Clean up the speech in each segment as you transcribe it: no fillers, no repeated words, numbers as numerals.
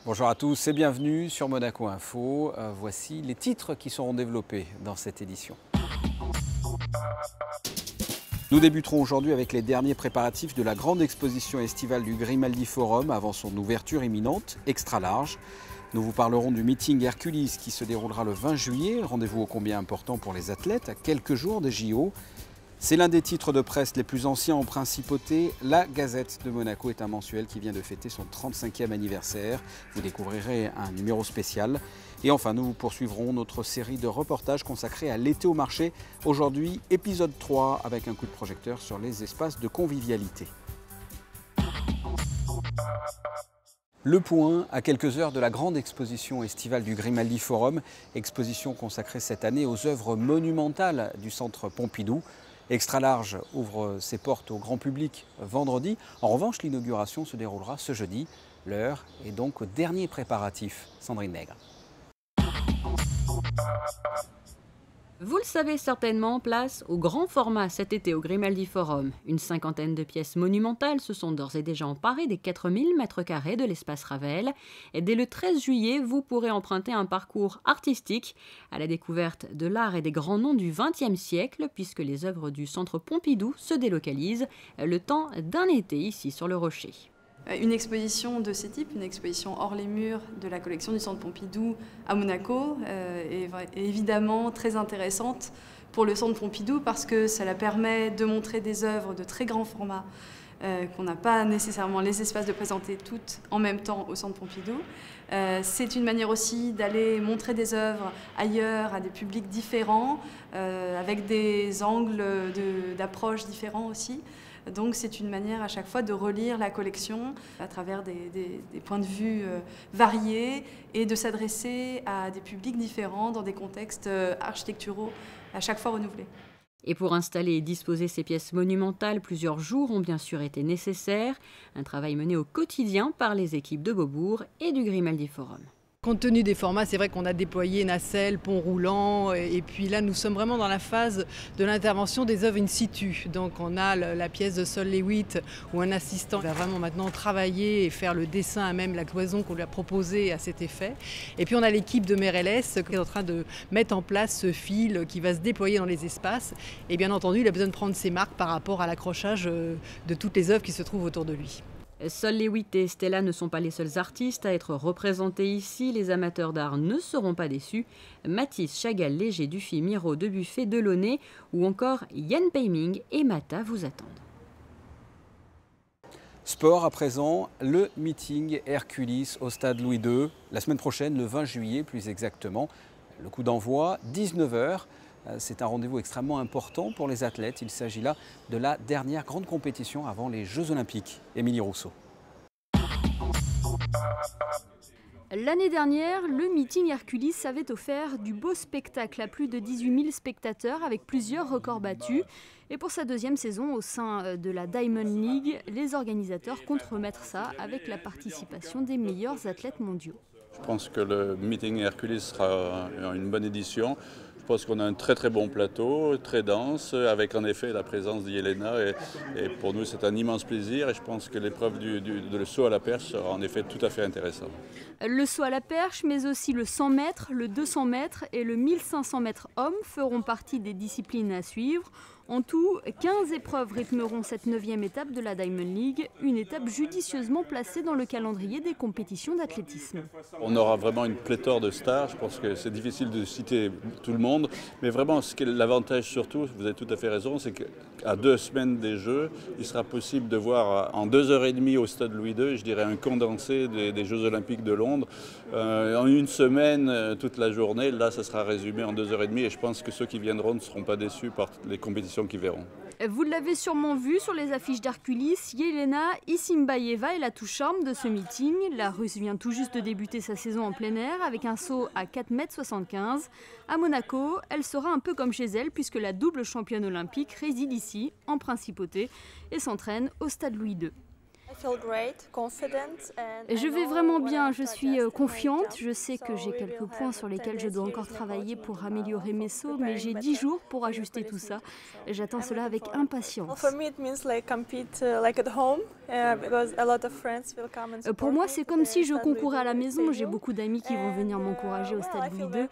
Bonjour à tous et bienvenue sur Monaco Info. Voici les titres qui seront développés dans cette édition. Nous débuterons aujourd'hui avec les derniers préparatifs de la grande exposition estivale du Grimaldi Forum avant son ouverture imminente, extra large. Nous vous parlerons du meeting Hercules qui se déroulera le 20 juillet, rendez-vous ô combien important pour les athlètes à quelques jours des JO. C'est l'un des titres de presse les plus anciens en principauté. La Gazette de Monaco est un mensuel qui vient de fêter son 35e anniversaire. Vous découvrirez un numéro spécial. Et enfin, nous poursuivrons notre série de reportages consacrés à l'été au marché. Aujourd'hui, épisode 3 avec un coup de projecteur sur les espaces de convivialité. Le point à quelques heures de la grande exposition estivale du Grimaldi Forum, exposition consacrée cette année aux œuvres monumentales du centre Pompidou. Extra large ouvre ses portes au grand public vendredi. En revanche, l'inauguration se déroulera ce jeudi. L'heure est donc au dernier préparatif. Sandrine Nègre. Vous le savez certainement, place au grand format cet été au Grimaldi Forum. Une cinquantaine de pièces monumentales se sont d'ores et déjà emparées des 4000 m² de l'espace Ravel. Et dès le 13 juillet, vous pourrez emprunter un parcours artistique à la découverte de l'art et des grands noms du XXe siècle, puisque les œuvres du centre Pompidou se délocalisent le temps d'un été ici sur le Rocher. Une exposition de ce type, une exposition hors les murs de la collection du Centre Pompidou à Monaco, est évidemment très intéressante pour le Centre Pompidou parce que cela permet de montrer des œuvres de très grand format qu'on n'a pas nécessairement les espaces de présenter toutes en même temps au Centre Pompidou. C'est une manière aussi d'aller montrer des œuvres ailleurs, à des publics différents, avec des angles d'approche différents aussi. Donc c'est une manière à chaque fois de relire la collection à travers des points de vue variés et de s'adresser à des publics différents dans des contextes architecturaux à chaque fois renouvelés. Et pour installer et disposer ces pièces monumentales, plusieurs jours ont bien sûr été nécessaires. Un travail mené au quotidien par les équipes de Beaubourg et du Grimaldi Forum. Compte tenu des formats, c'est vrai qu'on a déployé nacelles, ponts roulants, et puis là nous sommes vraiment dans la phase de l'intervention des œuvres in situ. Donc on a la pièce de Sol Lewitt où un assistant va vraiment maintenant travailler et faire le dessin à même la cloison qu'on lui a proposée à cet effet. Et puis on a l'équipe de Merelles qui est en train de mettre en place ce fil qui va se déployer dans les espaces. Et bien entendu, il a besoin de prendre ses marques par rapport à l'accrochage de toutes les œuvres qui se trouvent autour de lui. Sol Lewitt et Stella ne sont pas les seuls artistes à être représentés ici. Les amateurs d'art ne seront pas déçus. Matisse, Chagall, Léger, Dufy, Miro, Debuffet, Delaunay ou encore Yann Peiming et Mata vous attendent. Sport à présent, le meeting Hercules au stade Louis II. La semaine prochaine, le 20 juillet plus exactement. Le coup d'envoi, 19 h. C'est un rendez-vous extrêmement important pour les athlètes. Il s'agit là de la dernière grande compétition avant les Jeux Olympiques. Émilie Rousseau. L'année dernière, le meeting Hercules avait offert du beau spectacle à plus de 18 000 spectateurs avec plusieurs records battus. Et pour sa deuxième saison au sein de la Diamond League, les organisateurs comptent remettre ça avec la participation des meilleurs athlètes mondiaux. Je pense que le meeting Hercules sera une bonne édition. Je pense qu'on a un très bon plateau, très dense, avec en effet la présence d'Yelena. Et pour nous, c'est un immense plaisir. Et je pense que l'épreuve de saut à la perche sera en effet tout à fait intéressante. Le saut à la perche, mais aussi le 100 mètres, le 200 mètres et le 1500 mètres hommes feront partie des disciplines à suivre. En tout, 15 épreuves rythmeront cette 9e étape de la Diamond League, une étape judicieusement placée dans le calendrier des compétitions d'athlétisme. On aura vraiment une pléthore de stars, je pense que c'est difficile de citer tout le monde, mais vraiment l'avantage surtout, vous avez tout à fait raison, c'est qu'à 2 semaines des Jeux, il sera possible de voir en 2h30 au stade Louis II, je dirais un condensé des Jeux Olympiques de Londres. En une semaine, toute la journée, là ça sera résumé en 2h30 et je pense que ceux qui viendront ne seront pas déçus par les compétitions qui verront. Vous l'avez sûrement vu sur les affiches d'Hercules, Yelena Isimbayeva est la touche charme de ce meeting. La Russe vient tout juste de débuter sa saison en plein air avec un saut à 4,75 m. À Monaco, elle sera un peu comme chez elle puisque la double championne olympique réside ici, en principauté, et s'entraîne au stade Louis II. Je vais vraiment bien, je suis confiante, je sais que j'ai quelques points sur lesquels je dois encore travailler pour améliorer mes sauts, mais j'ai 10 jours pour ajuster tout ça. J'attends cela avec impatience. Pour moi, c'est comme si je concourais à la maison, j'ai beaucoup d'amis qui vont venir m'encourager au stade Louis II.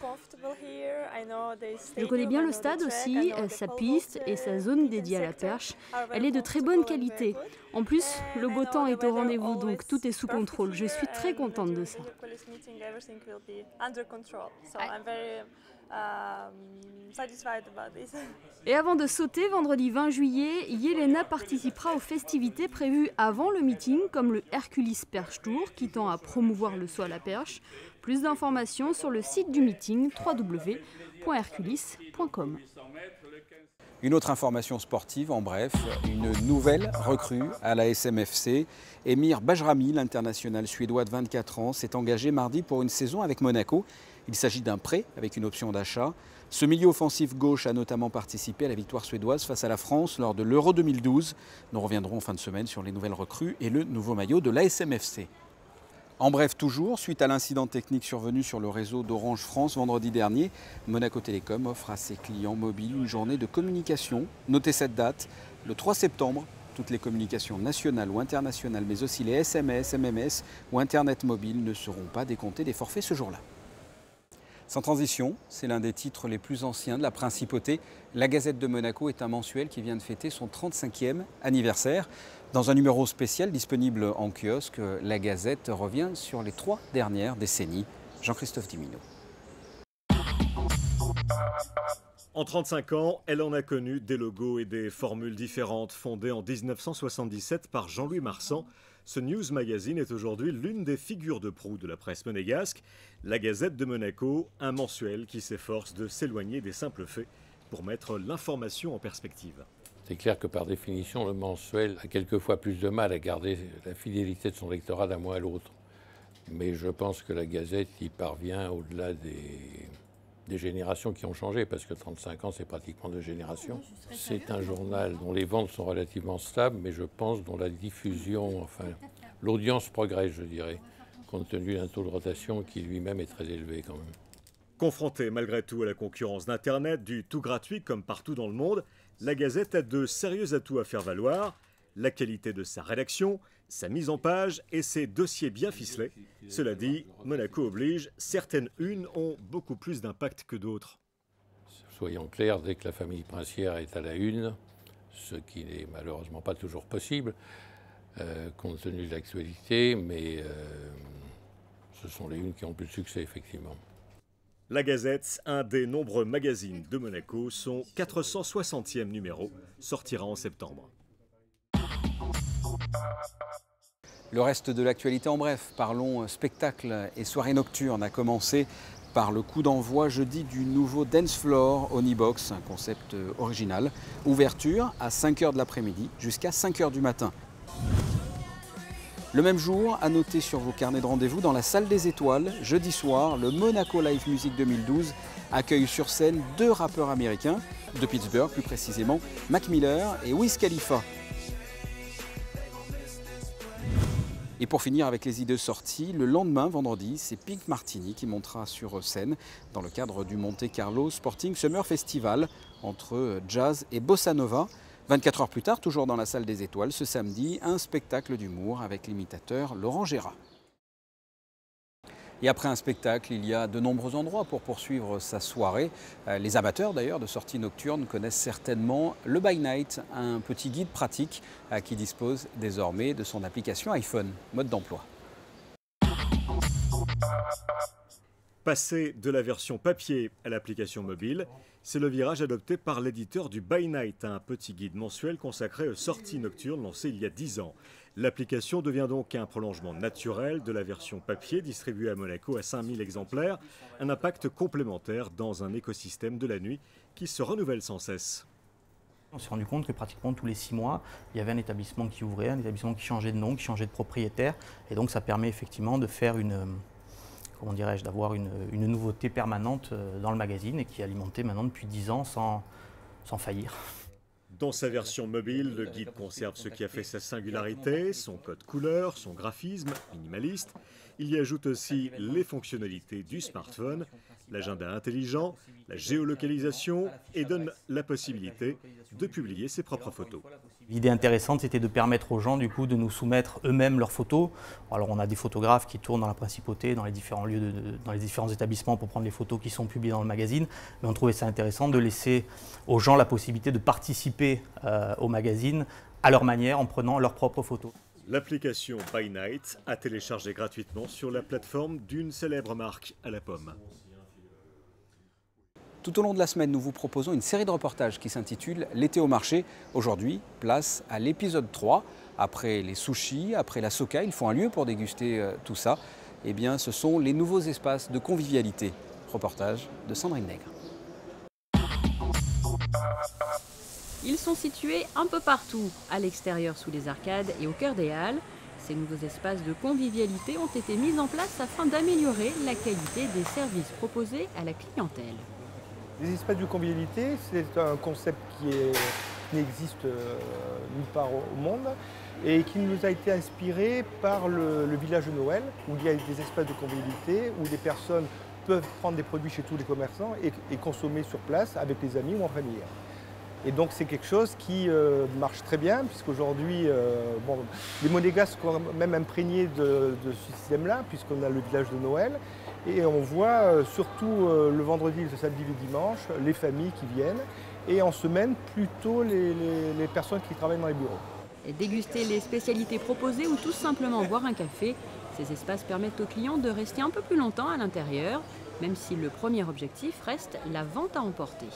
Je connais bien le stade aussi, sa piste et sa zone dédiée à la perche. Elle est de très bonne qualité. En plus, le beau temps est au rendez-vous, donc tout est sous contrôle. Je suis très contente de ça. Et avant de sauter, vendredi 20 juillet, Yelena participera aux festivités prévues avant le meeting, comme le Hercules Perche Tour, qui tend à promouvoir le saut à la perche. Plus d'informations sur le site du meeting, www.hercules.com. Une autre information sportive, en bref, une nouvelle recrue à la SMFC. Emir Bajrami, l'international suédois de 24 ans, s'est engagé mardi pour une saison avec Monaco. Il s'agit d'un prêt avec une option d'achat. Ce milieu offensif gauche a notamment participé à la victoire suédoise face à la France lors de l'Euro 2012. Nous reviendrons en fin de semaine sur les nouvelles recrues et le nouveau maillot de la SMFC. En bref, toujours, suite à l'incident technique survenu sur le réseau d'Orange France vendredi dernier, Monaco Télécom offre à ses clients mobiles une journée de communication. Notez cette date, le 3 septembre. Toutes les communications nationales ou internationales, mais aussi les SMS, MMS ou Internet mobile ne seront pas décomptées des forfaits ce jour-là. Sans transition, c'est l'un des titres les plus anciens de la principauté. La Gazette de Monaco est un mensuel qui vient de fêter son 35e anniversaire. Dans un numéro spécial disponible en kiosque, la Gazette revient sur les 3 dernières décennies. Jean-Christophe Dimino. En 35 ans, elle en a connu des logos et des formules différentes. Fondée en 1977 par Jean-Louis Marsan, ce News Magazine est aujourd'hui l'une des figures de proue de la presse monégasque. La Gazette de Monaco, un mensuel qui s'efforce de s'éloigner des simples faits pour mettre l'information en perspective. C'est clair que par définition, le mensuel a quelquefois plus de mal à garder la fidélité de son lectorat d'un mois à l'autre. Mais je pense que la Gazette y parvient au-delà des générations qui ont changé, parce que 35 ans, c'est pratiquement 2 générations. C'est un journal dont les ventes sont relativement stables, mais je pense dont la diffusion, enfin, l'audience progresse, je dirais, compte tenu d'un taux de rotation qui lui-même est très élevé quand même. Confrontée malgré tout à la concurrence d'Internet, du tout gratuit comme partout dans le monde, la Gazette a de sérieux atouts à faire valoir. La qualité de sa rédaction, sa mise en page et ses dossiers bien ficelés. Cela dit, Monaco oblige, certaines unes ont beaucoup plus d'impact que d'autres. Soyons clairs, dès que la famille princière est à la une, ce qui n'est malheureusement pas toujours possible, compte tenu de l'actualité, mais ce sont les unes qui ont plus de succès, effectivement. La Gazette, un des nombreux magazines de Monaco, son 460e numéro, sortira en septembre. Le reste de l'actualité en bref, parlons spectacle et soirée nocturne, a commencé par le coup d'envoi jeudi du nouveau Dance Floor Onibox, un concept original. Ouverture à 5 h de l'après-midi jusqu'à 5 h du matin. Le même jour, à noter sur vos carnets de rendez-vous, dans la salle des étoiles, jeudi soir, le Monaco Live Music 2012 accueille sur scène 2 rappeurs américains, de Pittsburgh plus précisément, Mac Miller et Wiz Khalifa. Et pour finir avec les idées sorties, le lendemain, vendredi, c'est Pink Martini qui montera sur scène dans le cadre du Monte Carlo Sporting Summer Festival entre jazz et bossa nova. 24 heures plus tard, toujours dans la salle des étoiles, ce samedi, un spectacle d'humour avec l'imitateur Laurent Gérard. Et après un spectacle, il y a de nombreux endroits pour poursuivre sa soirée. Les amateurs d'ailleurs de sorties nocturnes connaissent certainement le By Night, un petit guide pratique qui dispose désormais de son application iPhone, mode d'emploi. Passer de la version papier à l'application mobile, c'est le virage adopté par l'éditeur du By Night, un petit guide mensuel consacré aux sorties nocturnes lancé il y a 10 ans. L'application devient donc un prolongement naturel de la version papier distribuée à Monaco à 5000 exemplaires, un impact complémentaire dans un écosystème de la nuit qui se renouvelle sans cesse. On s'est rendu compte que pratiquement tous les 6 mois, il y avait un établissement qui ouvrait, un établissement qui changeait de nom, qui changeait de propriétaire, et donc ça permet effectivement de faire d'avoir une nouveauté permanente dans le magazine et qui est alimentée maintenant depuis 10 ans sans faillir. Dans sa version mobile, le guide conserve ce qui a fait sa singularité, son code couleur, son graphisme minimaliste. Il y ajoute aussi les fonctionnalités du smartphone, l'agenda intelligent, la géolocalisation et donne la possibilité de publier ses propres photos. L'idée intéressante, c'était de permettre aux gens du coup de nous soumettre eux-mêmes leurs photos. Alors on a des photographes qui tournent dans la principauté, dans les différents lieux, dans les différents établissements pour prendre les photos qui sont publiées dans le magazine. Mais on trouvait ça intéressant de laisser aux gens la possibilité de participer au magazine à leur manière en prenant leurs propres photos. L'application By Night a téléchargé gratuitement sur la plateforme d'une célèbre marque à la pomme. Tout au long de la semaine, nous vous proposons une série de reportages qui s'intitule « L'été au marché ». Aujourd'hui, place à l'épisode 3. Après les sushis, après la soca, il faut un lieu pour déguster tout ça. Eh bien, ce sont les nouveaux espaces de convivialité. Reportage de Sandrine Nègre. Ils sont situés un peu partout, à l'extérieur sous les arcades et au cœur des halles. Ces nouveaux espaces de convivialité ont été mis en place afin d'améliorer la qualité des services proposés à la clientèle. Les espaces de convivialité, c'est un concept qui n'existe nulle part au monde et qui nous a été inspiré par le village de Noël, où il y a des espaces de convivialité, où des personnes peuvent prendre des produits chez tous les commerçants et consommer sur place avec les amis ou en famille. Et donc c'est quelque chose qui marche très bien, puisqu'aujourd'hui, les Monégasques sont quand même imprégnés de ce système-là, puisqu'on a le village de Noël. Et on voit surtout le vendredi, le samedi, le dimanche, les familles qui viennent. Et en semaine, plutôt les personnes qui travaillent dans les bureaux. Et déguster les spécialités proposées ou tout simplement boire un café, ces espaces permettent aux clients de rester un peu plus longtemps à l'intérieur, même si le premier objectif reste la vente à emporter.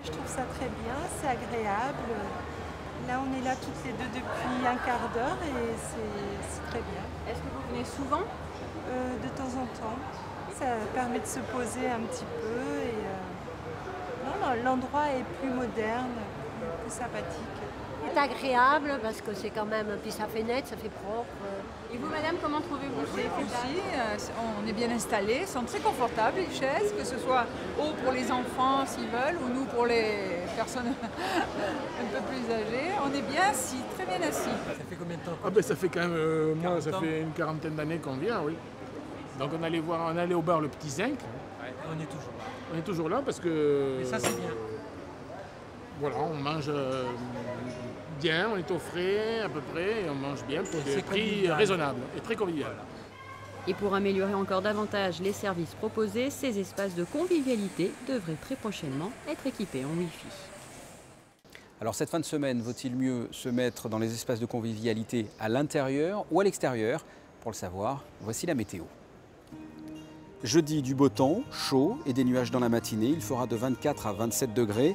Je trouve ça très bien, c'est agréable. Là, on est là toutes les deux depuis un quart d'heure et c'est très bien. Est-ce que vous venez souvent? De temps en temps. Ça permet de se poser un petit peu et l'endroit est plus moderne, plus sympathique. C'est agréable parce que c'est quand même, puis ça fait net, ça fait propre. Et vous, madame, comment trouvez-vous ces aussi, on est bien installés, ils sont très confortables les chaises, que ce soit haut pour les enfants s'ils veulent ou nous pour les personnes un peu plus âgées. On est bien assis, très bien assis. Ça fait combien de temps? Ça fait quand même, moi ça fait une quarantaine d'années qu'on vient, oui. Donc on allait au bar Le Petit Zinc. Ouais, on est toujours là. On est toujours là parce que... Et ça c'est bien. Voilà, on mange bien, on est au frais à peu près, et on mange bien pour des prix raisonnables et très convivial. Voilà. Et pour améliorer encore davantage les services proposés, ces espaces de convivialité devraient très prochainement être équipés en Wi-Fi. Alors cette fin de semaine, vaut-il mieux se mettre dans les espaces de convivialité à l'intérieur ou à l'extérieur? Pour le savoir, voici la météo. Jeudi, du beau temps, chaud et des nuages dans la matinée. Il fera de 24 à 27 degrés.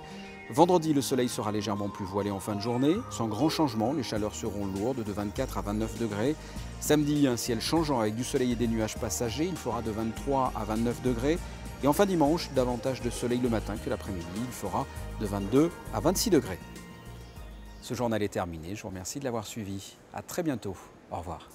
Vendredi, le soleil sera légèrement plus voilé en fin de journée. Sans grand changement, les chaleurs seront lourdes de 24 à 29 degrés. Samedi, un ciel changeant avec du soleil et des nuages passagers. Il fera de 23 à 29 degrés. Et enfin dimanche, davantage de soleil le matin que l'après-midi. Il fera de 22 à 26 degrés. Ce journal est terminé. Je vous remercie de l'avoir suivi. À très bientôt. Au revoir.